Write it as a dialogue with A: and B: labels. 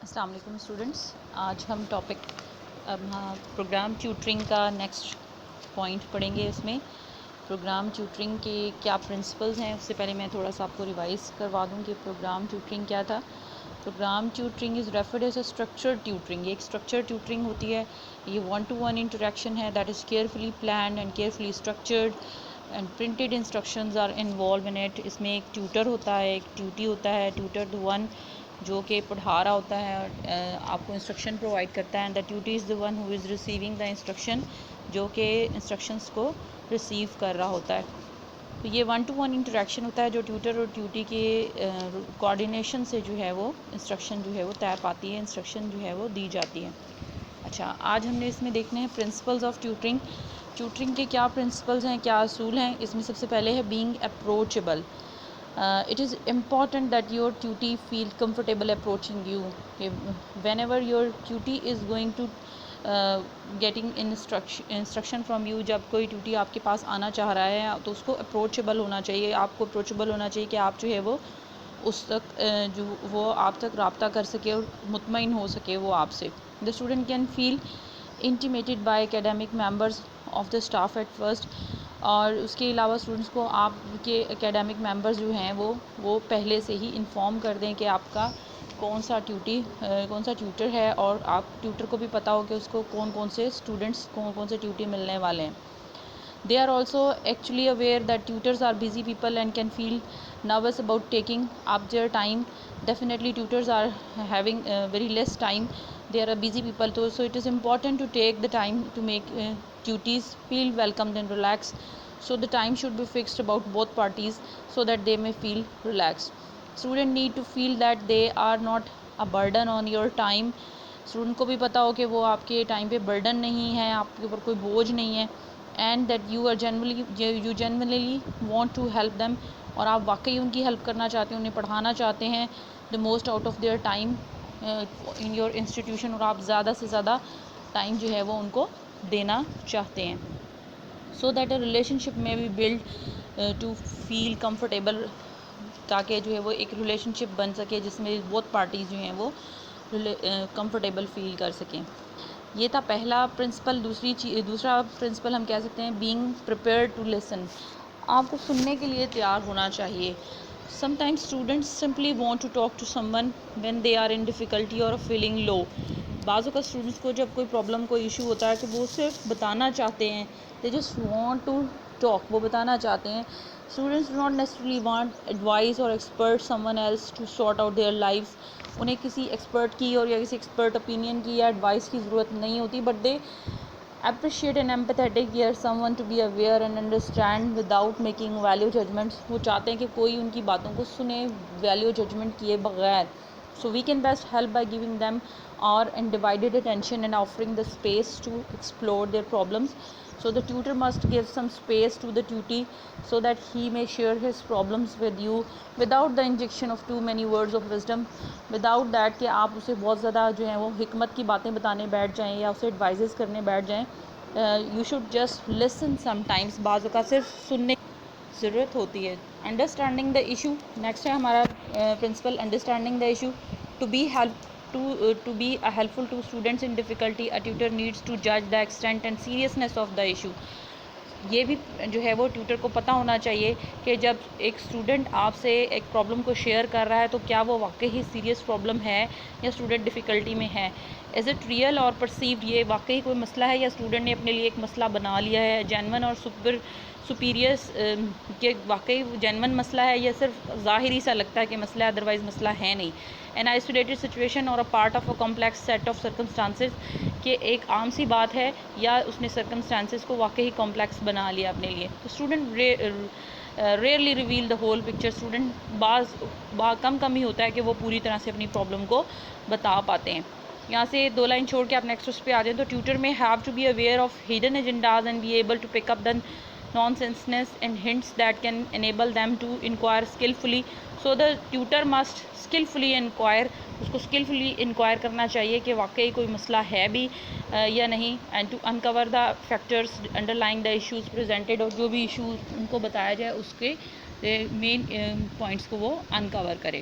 A: السلام علیکم اسٹوڈنٹس. آج ہم ٹاپک پروگرام ٹیوٹرنگ کا نیکسٹ پوائنٹ پڑھیں گے. اس میں پروگرام ٹیوٹرنگ کے کیا پرنسپلز ہیں. اس سے پہلے میں تھوڑا سا آپ کو ریوائز کروا دوں کہ پروگرام ٹیوٹرنگ کیا تھا. Program tutoring is referred as a structured tutoring. یہ ایک اسٹرکچر ٹیوٹرنگ ہوتی ہے. یہ 1-to-1 انٹریکشن ہے that is carefully planned and carefully structured and printed instructions are involve in it. اس میں ایک ٹیوٹر ہوتا ہے, ایک ٹیوٹی ہوتا ہے. ٹیوٹر the one جو کہ پڑھا رہا ہوتا ہے اور آپ کو انسٹرکشن پرووائڈ کرتا ہے. And the tutee is the one who is receiving the instruction, جو کہ انسٹرکشنس کو ریسیو کر رہا ہوتا ہے. تو یہ 1-to-1 انٹریکشن ہوتا ہے جو ٹیوٹر اور ٹیوٹی کے کوآرڈینیشن سے جو ہے وہ انسٹرکشن جو ہے وہ طے پاتی ہے, انسٹرکشن جو ہے وہ دی جاتی ہے. اچھا, آج ہم نے اس میں دیکھنے ہیں پرنسپلز آف ٹیوٹرنگ. ٹیوٹرنگ کے کیا پرنسپلز ہیں, کیا اصول ہیں. اس میں سب سے پہلے ہے being approachable. It is important that your tutee feel comfortable approaching you. Whenever your tutee is going to getting instruction from you, جب کوئی ٹیوٹی آپ کے پاس آنا چاہ رہا ہے تو اس کو اپروچیبل ہونا چاہیے. آپ کو اپروچیبل ہونا چاہیے کہ آپ جو ہے وہ اس تک جو وہ آپ تک رابطہ کر سکے اور مطمئن ہو سکے وہ آپ سے. The student can feel intimidated by academic members of the staff at first. اور اس کے علاوہ اسٹوڈنٹس کو آپ کے اکیڈمک ممبرز جو ہیں وہ پہلے سے ہی انفارم کر دیں کہ آپ کا کون سا ٹیوٹر ہے, اور آپ ٹیوٹر کو بھی پتہ ہو کہ اس کو کون سے اسٹوڈنٹس کون سے ٹیوٹی ملنے والے ہیں. They are also actually aware that tutors are busy people and can feel nervous about taking up their time. Definitely tutors are having very less time. They are a busy people too, so it is important to take the time to make tutees feel welcomed and relaxed. So the time should be fixed about both parties so that they may feel relaxed. Student need to feel that they are not a burden on your time. Student کو بھی پتہ ہو کہ وہ آپ کے time پہ burden نہیں ہے, آپ کے اوپر کوئی بوجھ نہیں ہے. And that you generally want to help them, اور آپ واقعی ان کی ہیلپ کرنا چاہتے ہیں, انہیں پڑھانا چاہتے ہیں the most out of their time in your institution, اور آپ زیادہ سے زیادہ ٹائم جو ہے وہ ان کو دینا چاہتے ہیں. So that a relationship میں be build to feel comfortable, تاکہ جو ہے وہ ایک ریلیشن شپ بن سکے جس میں بہت پارٹیز جو ہیں وہ کمفرٹیبل فیل کر سکیں. یہ تھا پہلا پرنسپل. دوسرا پرنسپل ہم کہہ سکتے ہیں بینگ پریپیئرڈ ٹو لسن. آپ کو سننے کے لیے تیار ہونا چاہیے. Sometimes students simply want to talk to someone when they are in difficulty or feeling low. بعض اوقات اسٹوڈنٹس کو جب کوئی پرابلم کوئی ایشو ہوتا ہے تو وہ صرف بتانا چاہتے ہیں, they just want to talk, وہ بتانا چاہتے ہیں. Students do not necessarily want advice or expert someone else to sort out their life. انہیں کسی ایکسپرٹ کی اور یا کسی ایکسپرٹ اوپینین کی یا ایڈوائس کی ضرورت نہیں ہوتی, but they appreciate and empathetic hear someone to be aware and understand without making value judgments. وہ چاہتے ہیں کہ کوئی ان کی باتوں کو سنے value judgment کیے بغیر. So we can best help by giving them our undivided attention and offering the space to explore their problems. So the tutor must give some space to the tutee so that he may share his problems with you without the injection of too many words of wisdom. Without that کہ آپ اسے بہت زیادہ جو ہیں وہ حکمت کی باتیں بتانے بیٹھ جائیں یا اسے ایڈوائزز کرنے بیٹھ جائیں. You should just listen some times. بعض اوقات صرف سننے کی ضرورت ہوتی ہے. Understanding the issue. نیکسٹ ہے ہمارا principle understanding the issue. To be helpful to students in difficulty, a tutor needs to جج the extent and seriousness of the issue. یہ بھی جو ہے وہ ٹیوٹر کو پتہ ہونا چاہیے کہ جب ایک اسٹوڈنٹ آپ سے ایک پرابلم کو شیئر کر رہا ہے تو کیا وہ واقعی سیریس پرابلم ہے یا اسٹوڈنٹ ڈیفیکلٹی میں ہے. از اٹ ریئل اور پرسیوڈ, یہ واقعی کوئی مسئلہ ہے یا اسٹوڈنٹ نے اپنے لیے ایک مسئلہ بنا لیا ہے. جینون اور سپیریئرس کہ واقعی جینون مسئلہ ہے یا صرف ظاہری سا لگتا ہے کہ مسئلہ ہے, ادروائز مسئلہ ہے نہیں. N isolated situation or a part of a complex set of circumstances, کہ ایک عام سی بات ہے یا اس نے سرکمسٹانسز کو واقعی کمپلیکس بنا لیا اپنے لیے. تو student really reveal the whole picture. Student کم ہی ہوتا ہے کہ وہ پوری طرح سے اپنی پرابلم کو بتا پاتے ہیں. یہاں سے 2 لائن چھوڑ کے آپ نیکسٹ اس پہ آ جائیں. تو ٹیوٹر میں have to be aware of hidden agendas and be able to pick up the non senses and hints that can enable them to enquire skilfully. So the tutor must skilfully enquire. اس کو skilfully enquire کرنا چاہیے کہ واقعی کوئی مسئلہ ہے بھی یا نہیں, and to uncover the factors underlying the issues presented, اور جو بھی ایشوز ان کو بتایا جائے اس کے مین پوائنٹس کو وہ انکور کرے.